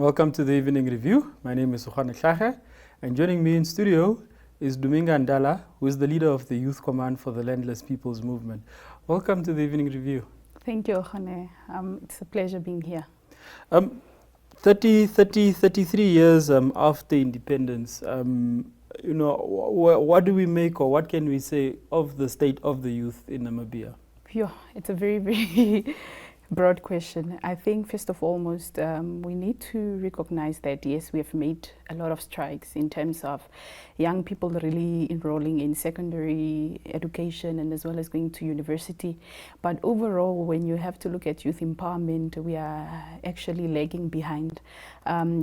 Welcome to the Evening Review. My name is Sukhane, and joining me in studio is Duminga Ndala, who is the leader of the Youth Command for the Landless People's Movement. Welcome to the Evening Review. Thank you, Khane. It's a pleasure being here. 33 years after independence, what do we make or what can we say of the state of the youth in Namibia? Phew, it's a very, very broad question. I think first of all, we need to recognize that yes, we have made a lot of strides in terms of young people really enrolling in secondary education and as well as going to university. But overall, when you have to look at youth empowerment, we are actually lagging behind.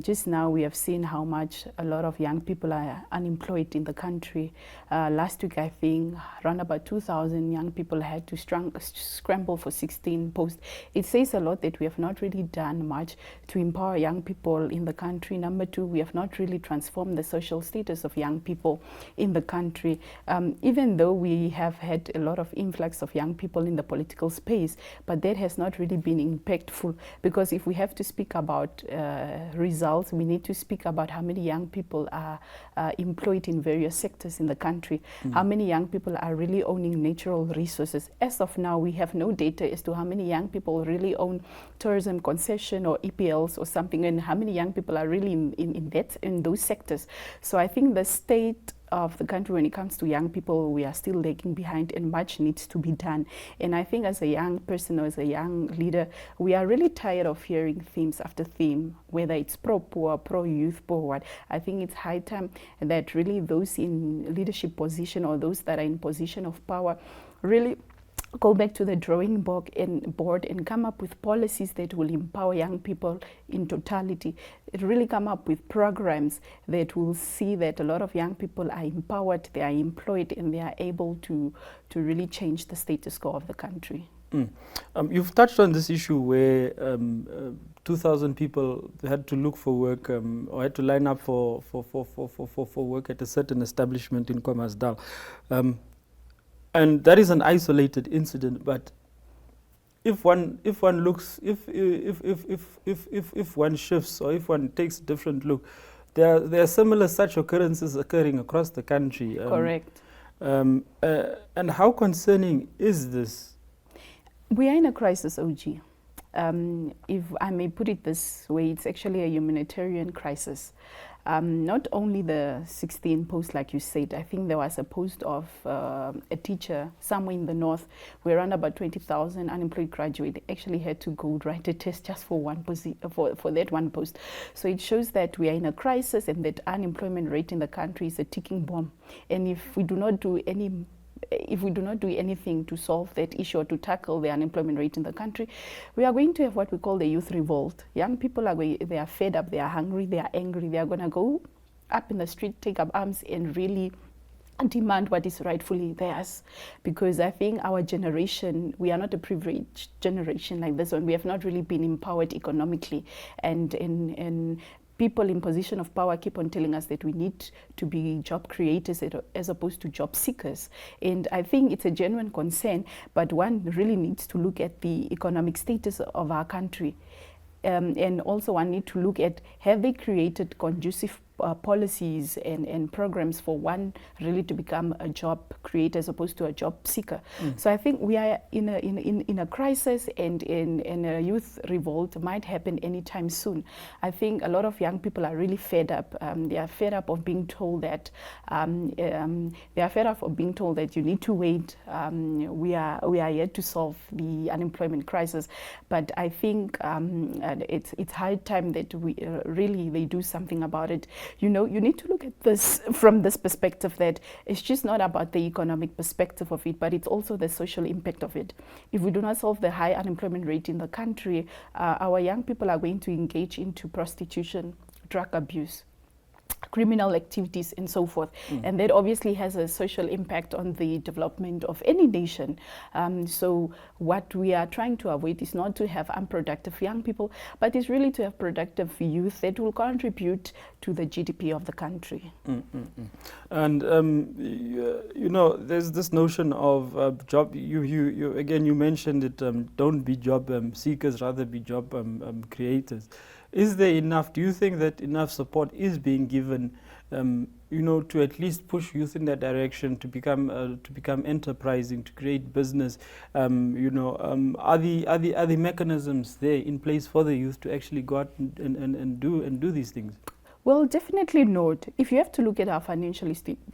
Just now we have seen how much a lot of young people are unemployed in the country. Last week, I think around about 2,000 young people had to scramble for 16 posts. It says a lot that we have not really done much to empower young people in the country. Number two, we have not really transformed the social status of young people in the country. Even though we have had a lot of influx of young people in the political space, but that has not really been impactful, because if we have to speak about results, we need to speak about how many young people are employed in various sectors in the country, how many young people are really owning natural resources. As of now, we have no data as to how many young people really own tourism concession or EPLs or something, and how many young people are really in debt in those sectors. So I think the state of the country when it comes to young people, we are still lagging behind and much needs to be done. And I think as a young person or as a young leader, we are really tired of hearing themes after theme, whether it's pro-poor, pro-youth, pro-what. I think it's high time that really those in leadership position or those that are in position of power really go back to the drawing board and come up with policies that will empower young people in totality. Really come up with programs that will see that a lot of young people are empowered, they are employed, and they are able to really change the status quo of the country. You've touched on this issue where 2,000 people had to look for work or had to line up for work at a certain establishment in Khomasdal. And that is an isolated incident, but if one shifts or if one takes a different look, there are similar such occurrences occurring across the country. Correct. And how concerning is this? We are in a crisis, OG. If I may put it this way, it's actually a humanitarian crisis. Not only the 16 posts, like you said. I think there was a post of a teacher somewhere in the north where around about 20,000 unemployed graduates actually had to go write a test just for for that one post. So it shows that we are in a crisis and that unemployment rate in the country is a ticking bomb. And if we do not do anything to solve that issue or to tackle the unemployment rate in the country, we are going to have what we call the youth revolt. Young people they are fed up, they are hungry, they are angry, they are going to go up in the street, take up arms and really demand what is rightfully theirs. Because I think our generation, we are not a privileged generation like this one. We have not really been empowered economically, and people in position of power keep on telling us that we need to be job creators as opposed to job seekers. And I think it's a genuine concern, but one really needs to look at the economic status of our country. And also one need to look at, have they created conducive policies and programs for one really to become a job creator as opposed to a job seeker. So I think we are in a crisis, and a youth revolt might happen anytime soon. I think a lot of young people are really fed up. They are fed up of being told that you need to wait. We are yet to solve the unemployment crisis, but I think it's high time that we they do something about it. You know, you need to look at this from this perspective, that it's just not about the economic perspective of it, but it's also the social impact of it. If we do not solve the high unemployment rate in the country, our young people are going to engage into prostitution, drug abuse, criminal activities and so forth. And that obviously has a social impact on the development of any nation. So what we are trying to avoid is not to have unproductive young people, but is really to have productive youth that will contribute to the GDP of the country. And you know, there's this notion of job. You mentioned it. Don't be job seekers, rather be job creators. Is there enough? Do you think that enough support is being given, to at least push youth in that direction to become enterprising, to create business? Are the mechanisms there in place for the youth to actually go out and do these things? Well, definitely not. If you have to look at our financial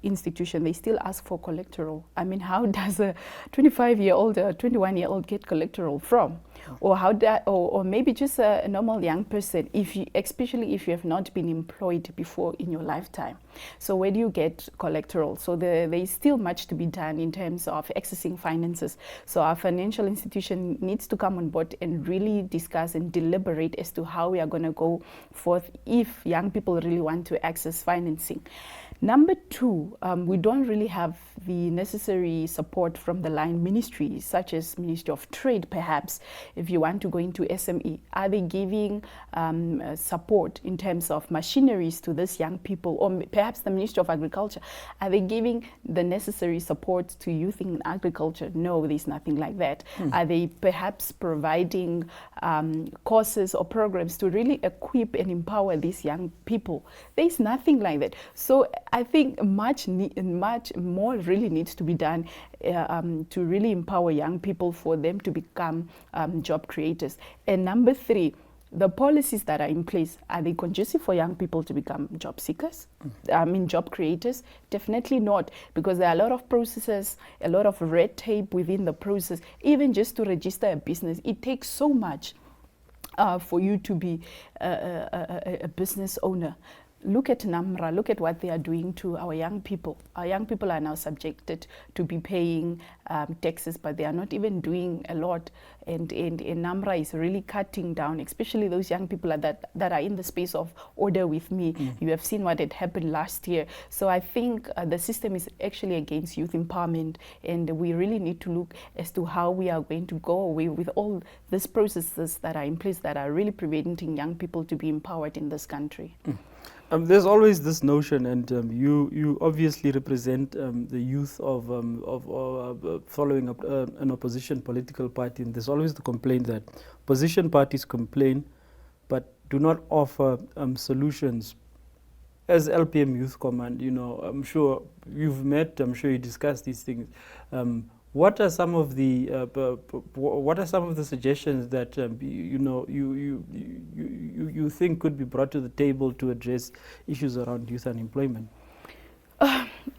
institution, they still ask for collateral. I mean, how does a 25-year-old, a 21-year-old get collateral from? Or maybe just a normal young person, especially if you have not been employed before in your lifetime. So where do you get collateral? So there is still much to be done in terms of accessing finances. So our financial institution needs to come on board and really discuss and deliberate as to how we are going to go forth if young people really want to access financing. Number two, we don't really have the necessary support from the line ministries, such as Ministry of Trade, perhaps, if you want to go into SME. Are they giving support in terms of machineries to these young people? Or perhaps the Ministry of Agriculture, are they giving the necessary support to youth in agriculture? No, there's nothing like that. Are they perhaps providing courses or programs to really equip and empower these young people? There's nothing like that. So I think much more really needs to be done to really empower young people for them to become job creators. And number three, the policies that are in place, are they conducive for young people to become job seekers? Job creators? Definitely not, because there are a lot of processes, a lot of red tape within the process. Even just to register a business, it takes so much for you to be a business owner. Look at NAMRA, look at what they are doing to our young people. Our young people are now subjected to be paying taxes, but they are not even doing a lot. And NAMRA is really cutting down, especially those young people that are in the space of order with me. You have seen what had happened last year. So I think the system is actually against youth empowerment, and we really need to look as to how we are going to go away with all these processes that are in place that are really preventing young people to be empowered in this country. There's always this notion, and you obviously represent the youth of following up an opposition political party, and there's always the complaint that opposition parties complain but do not offer solutions. As LPM Youth Command, I'm sure you've met, I'm sure you discussed these things. What are some of the suggestions that you think could be brought to the table to address issues around youth unemployment?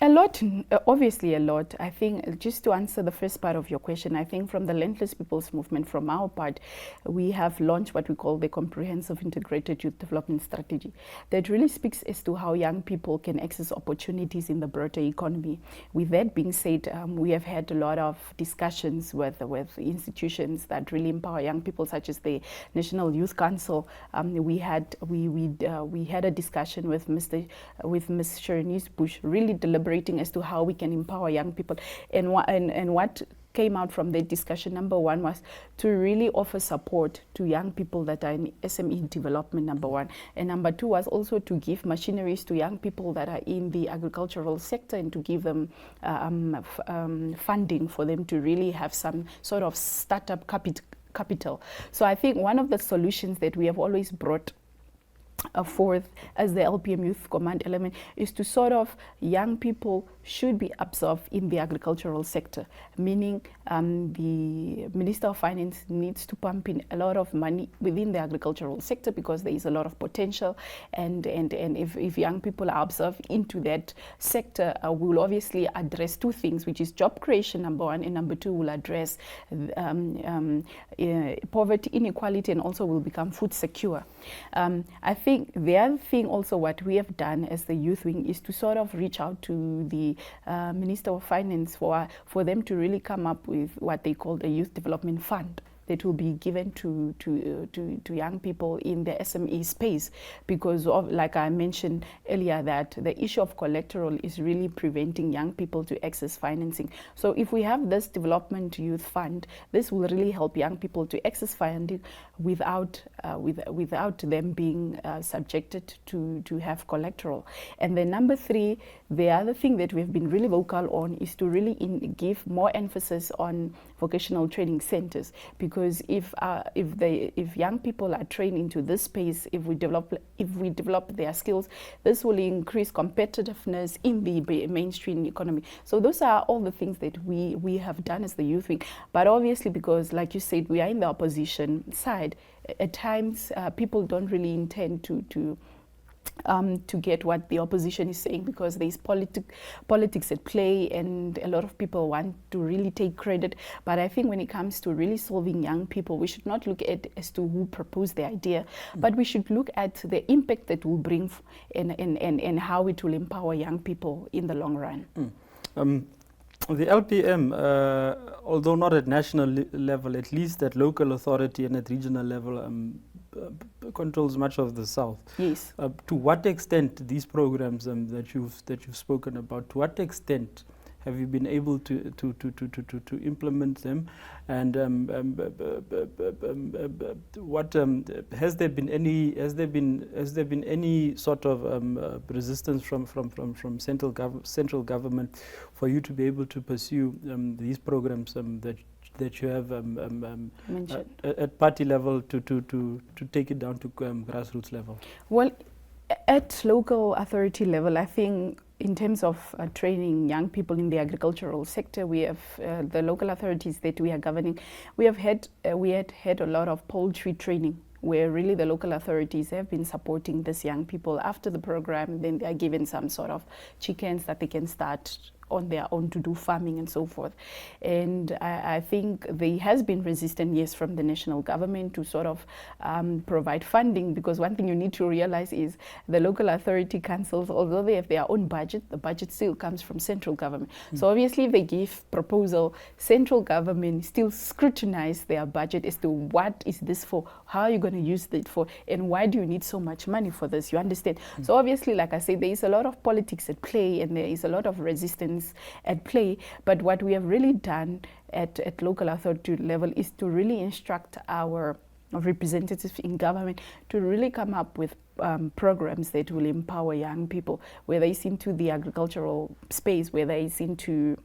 A lot, obviously a lot. I think, just to answer the first part of your question, I think from the Landless People's Movement, from our part, we have launched what we call the Comprehensive Integrated Youth Development Strategy that really speaks as to how young people can access opportunities in the broader economy. With that being said, we have had a lot of discussions with institutions that really empower young people, such as the National Youth Council. We had a discussion with Ms. Sherenice Bush, really deliberating as to how we can empower young people. And what came out from the discussion, number one, was to really offer support to young people that are in SME development, number one. And number two was also to give machineries to young people that are in the agricultural sector, and to give them funding for them to really have some sort of startup capital. So I think one of the solutions that we have always brought forth as the LPM Youth Command element is to sort of, young people should be absorbed in the agricultural sector, meaning the Minister of Finance needs to pump in a lot of money within the agricultural sector, because there is a lot of potential, and if young people are absorbed into that sector, we will obviously address two things, which is job creation, number one, and number two, will address poverty, inequality, and also will become food secure. I think the other thing also, what we have done as the youth wing, is to sort of reach out to the Minister of Finance for them to really come up with what they call the Youth Development Fund that will be given to young people in the SME space, because of, like I mentioned earlier, that the issue of collateral is really preventing young people to access financing. So if we have this development youth fund, this will really help young people to access funding without them being subjected to have collateral. And then number three, the other thing that we've been really vocal on is to really give more emphasis on vocational training centers, because because if young people are trained into this space, if we develop their skills, this will increase competitiveness in the mainstream economy. So those are all the things that we have done as the youth wing. But obviously, because like you said, we are in the opposition side, at times people don't really intend to get what the opposition is saying, because there is politics at play, and a lot of people want to really take credit. But I think when it comes to really solving young people, we should not look at as to who proposed the idea, but we should look at the impact that will bring and how it will empower young people in the long run. The LPM, although not at national level, at least at local authority and at regional level, controls much of the South. Yes. To what extent these programs that you've spoken about, to what extent have you been able to implement them, and what has there been any sort of resistance from central government for you to be able to pursue these programs that you have at party level to take it down to grassroots level? Well, at local authority level, I think in terms of training young people in the agricultural sector, we have the local authorities that we are governing. We had a lot of poultry training, where really the local authorities have been supporting these young people. After the program, then they are given some sort of chickens that they can start on their own to do farming and so forth. And I think there has been resistance, yes, from the national government to sort of provide funding, because one thing you need to realize is the local authority councils, although they have their own budget, the budget still comes from central government. So obviously if they give proposal, central government still scrutinize their budget as to what is this for, how are you going to use it for, and why do you need so much money for this, you understand? So obviously, like I said, there is a lot of politics at play, and there is a lot of resistance at play. But what we have really done at local authority level is to really instruct our representatives in government to really come up with programs that will empower young people, whether it's into the agricultural space, whether it's into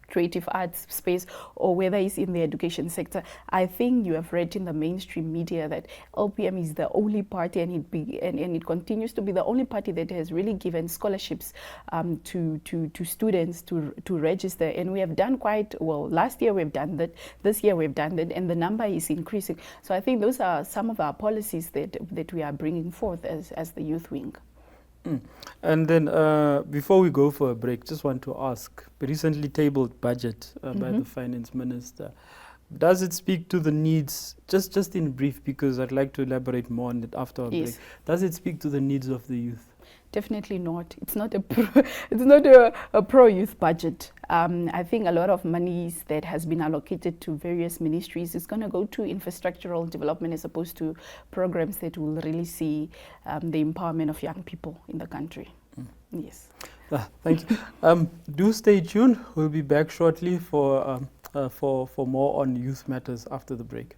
creative arts space, or whether it's in the education sector. I think you have read in the mainstream media that LPM is the only party, and it continues to be the only party that has really given scholarships to students to register. And we have done quite well. Last year we've done that, this year we've done that, and the number is increasing. So I think those are some of our policies that we are bringing forth as the youth wing. And then before we go for a break, just want to ask, the recently tabled budget by the finance minister, does it speak to the needs, just in brief, because I'd like to elaborate more on it after our break, does it speak to the needs of the youth? Definitely not. It's not a pro-youth budget. I think a lot of monies that has been allocated to various ministries is going to go to infrastructural development as opposed to programs that will really see the empowerment of young people in the country. Yes. Thank you. Do stay tuned. We'll be back shortly for more on youth matters after the break.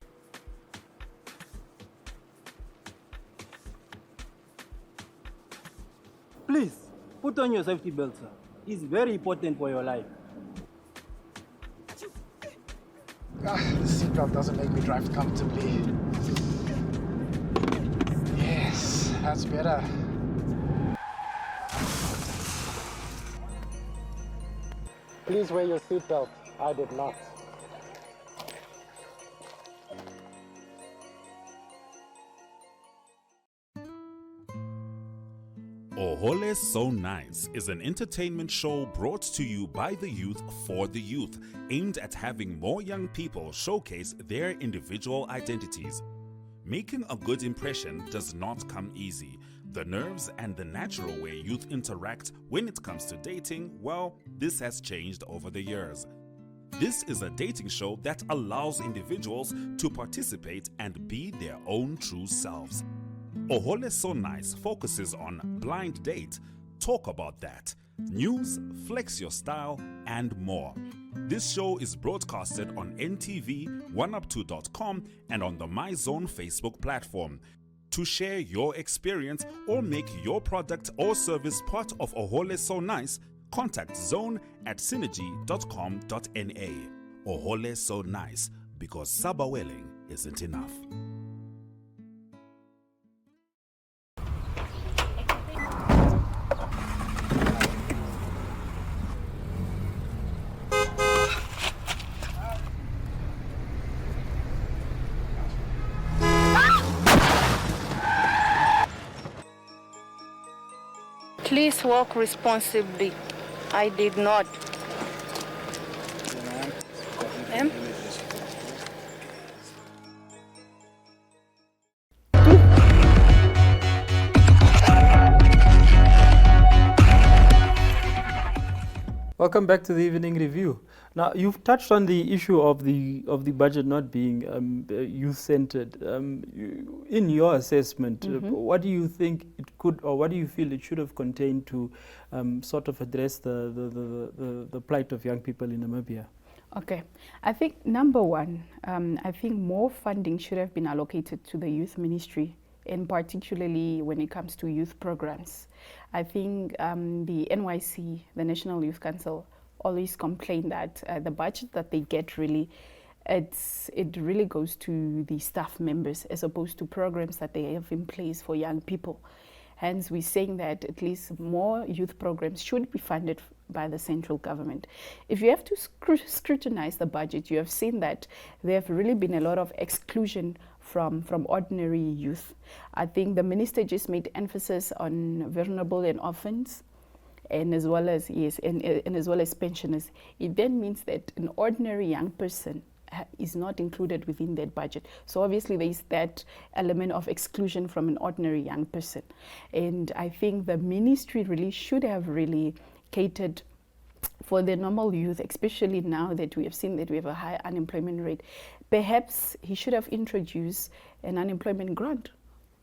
Please, put on your safety belt, sir. It's very important for your life. The seatbelt doesn't make me drive comfortably. Yes, that's better. Please wear your seatbelt. I did not. Ohole So Nice is an entertainment show brought to you by the youth for the youth, aimed at having more young people showcase their individual identities. Making a good impression does not come easy. The nerves and the natural way youth interact when it comes to dating, well, this has changed over the years. This is a dating show that allows individuals to participate and be their own true selves. Ohole So Nice focuses on blind date, talk about that, news, flex your style, and more. This show is broadcasted on NTV, 1up2.com, and on the MyZone Facebook platform. To share your experience or make your product or service part of Ohole So Nice, contact Zone at synergy.com.na. Ohole So Nice. because sabaweleng isn't enough. Please walk responsibly. I did not. Ma'am? Welcome back to the Evening Review. Now, you've touched on the issue of the budget not being youth-centered. In your assessment, what do you think it could, or what do you feel it should have contained to sort of address the plight of young people in Namibia? Okay, I think number one, I think more funding should have been allocated to the youth ministry, and particularly when it comes to youth programs. I think the NYC, the National Youth Council, always complain that the budget that they get really, it really goes to the staff members as opposed to programs that they have in place for young people. Hence, we're saying that at least more youth programs should be funded by the central government. If you have to scrutinize the budget, you have seen that there have really been a lot of exclusion from ordinary youth. I think the minister just made emphasis on vulnerable and orphans, and as well as and as well as pensioners. It then means that an ordinary young person is not included within that budget. So obviously there is that element of exclusion from an ordinary young person. And I think the ministry really should have really catered for the normal youth, especially now that we have seen that we have a high unemployment rate. Perhaps he should have introduced an unemployment grant,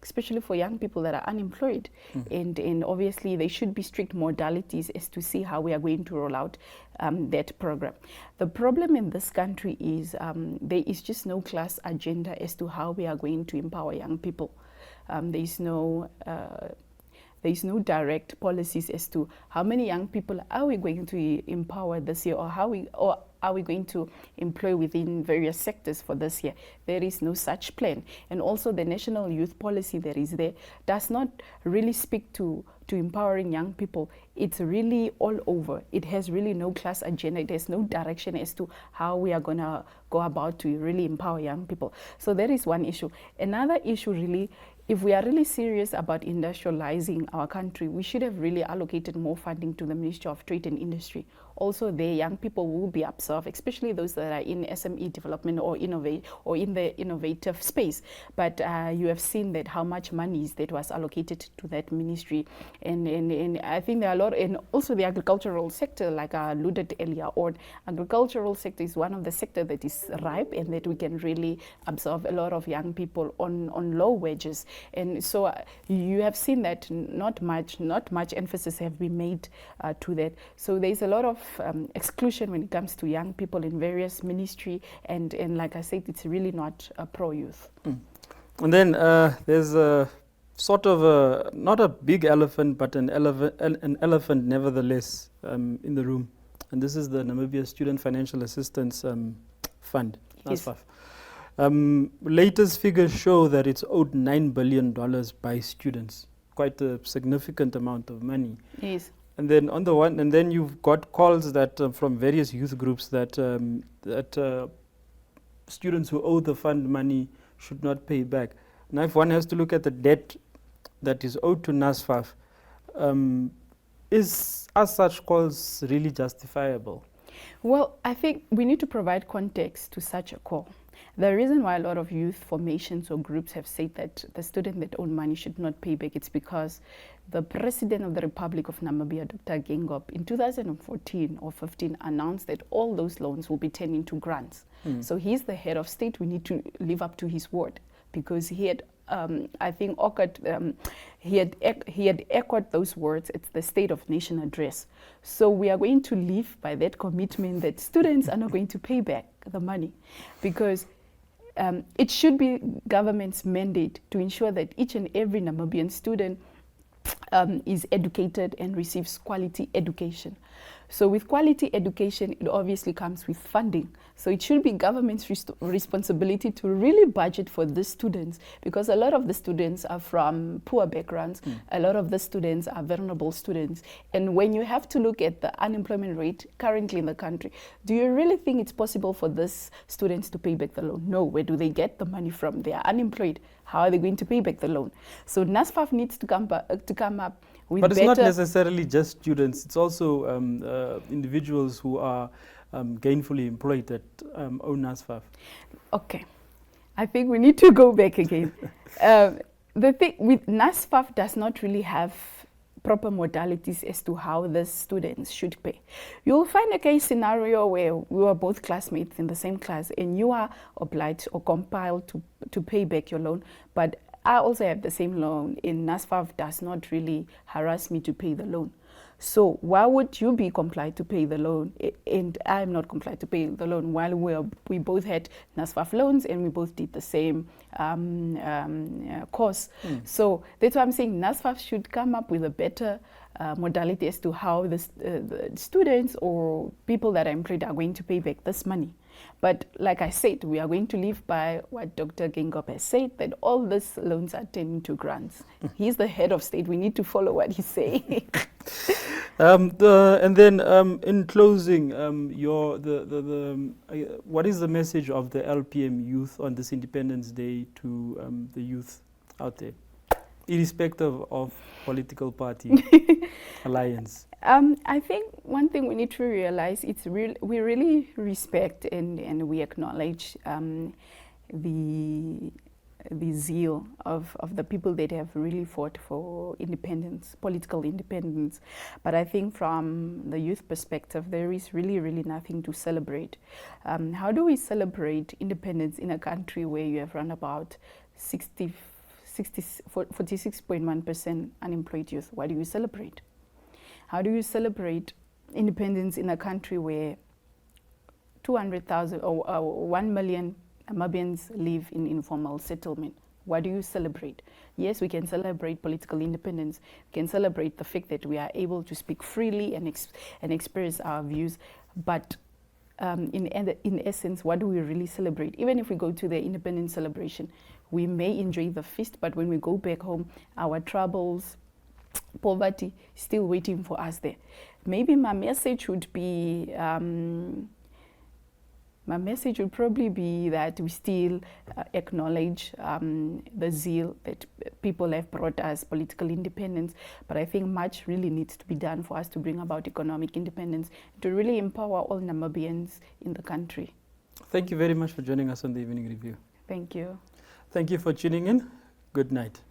especially for young people that are unemployed. And obviously there should be strict modalities as to see how we are going to roll out that program. The problem in this country is there is just no class agenda as to how we are going to empower young people. There is no direct policies as to how many young people are we going to empower this year, or are we going to employ within various sectors for this year. There is no such plan. And also the national youth policy that is there does not really speak to empowering young people. It's really all over. It has really no class agenda. There's no direction as to how we are going to go about to really empower young people. So that is one issue. Another issue really, if we are really serious about industrializing our country, we should have really allocated more funding to the Ministry of Trade and Industry. Also, the young people will be absorbed, especially those that are in SME development or innovate or in the innovative space. But you have seen that how much money that was allocated to that ministry, and I think there are a lot, and also the agricultural sector, like I alluded earlier on. Agricultural sector is one of the sectors that is ripe and that we can really absorb a lot of young people on low wages. And so you have seen that not much emphasis have been made to that. So there's a lot of exclusion when it comes to young people in various ministry, and like I said, it's really not pro-youth. And then there's a sort of not a big elephant, but an elephant nevertheless in the room. And this is the Namibia Student Financial Assistance Fund, NASFAF. Latest figures show that it's owed $9 billion by students, quite a significant amount of money. Yes. And then on the one, and then you've got calls that from various youth groups that students who owe the fund money should not pay back. Now, if one has to look at the debt that is owed to NASFAF, are such calls really justifiable? Well, I think we need to provide context to such a call. The reason why a lot of youth formations or groups have said that the student that own money should not pay back, it's because the President of the Republic of Namibia, Dr. Gengop, in 2014 or 15 announced that all those loans will be turned into grants. So he's the head of state. We need to live up to his word, because he had I think he had echoed those words at the State of Nation address. So we are going to live by that commitment that students are not going to pay back the money, because it should be government's mandate to ensure that each and every Namibian student is educated and receives quality education. So with quality education, it obviously comes with funding. So it should be government's responsibility to really budget for these students, because a lot of the students are from poor backgrounds. A lot of the students are vulnerable students. And when you have to look at the unemployment rate currently in the country, do you really think it's possible for these students to pay back the loan? No. Where do they get the money from? They are unemployed. How are they going to pay back the loan? So NSFAF needs to come up with But it's better... not necessarily just students. It's also individuals who are gainfully employed that own NSFAF. Okay. I think we need to go back again. The thing with NSFAF does not really have proper modalities as to how the students should pay. You'll find a case scenario where we were both classmates in the same class and you are obliged or compelled to pay back your loan, but I also have the same loan and NSFAF does not really harass me to pay the loan. So why would you be compliant to pay the loan and I'm not compliant to pay the loan while we both had NSFAF loans and we both did the same course? So that's why I'm saying NSFAF should come up with a better modality as to how the students or people that are employed are going to pay back this money. But like I said, we are going to live by what Dr. Gengop has said, that all these loans are turned into grants. He's the head of state. We need to follow what he's saying. And then in closing, what is the message of the LPM youth on this Independence Day to the youth out there, irrespective of political party alliance? I think one thing we need to realize, we really respect and we acknowledge the zeal of the people that have really fought for independence, political independence. But I think from the youth perspective, there is really, really nothing to celebrate. How do we celebrate independence in a country where you have run about 46.1% unemployed youth? Why do you celebrate? How do you celebrate independence in a country where 200,000 or 1 million Namibians live in informal settlement? Why do you celebrate? Yes, we can celebrate political independence. We can celebrate the fact that we are able to speak freely and express our views. But in essence, what do we really celebrate? Even if we go to the independence celebration, we may enjoy the feast, but when we go back home, our troubles, poverty, still waiting for us there. Maybe my message would be, probably be that we still acknowledge the zeal that people have brought us, political independence, but I think much really needs to be done for us to bring about economic independence, to really empower all Namibians in the country. Thank you very much for joining us on the Evening Review. Thank you. Thank you for tuning in. Good night.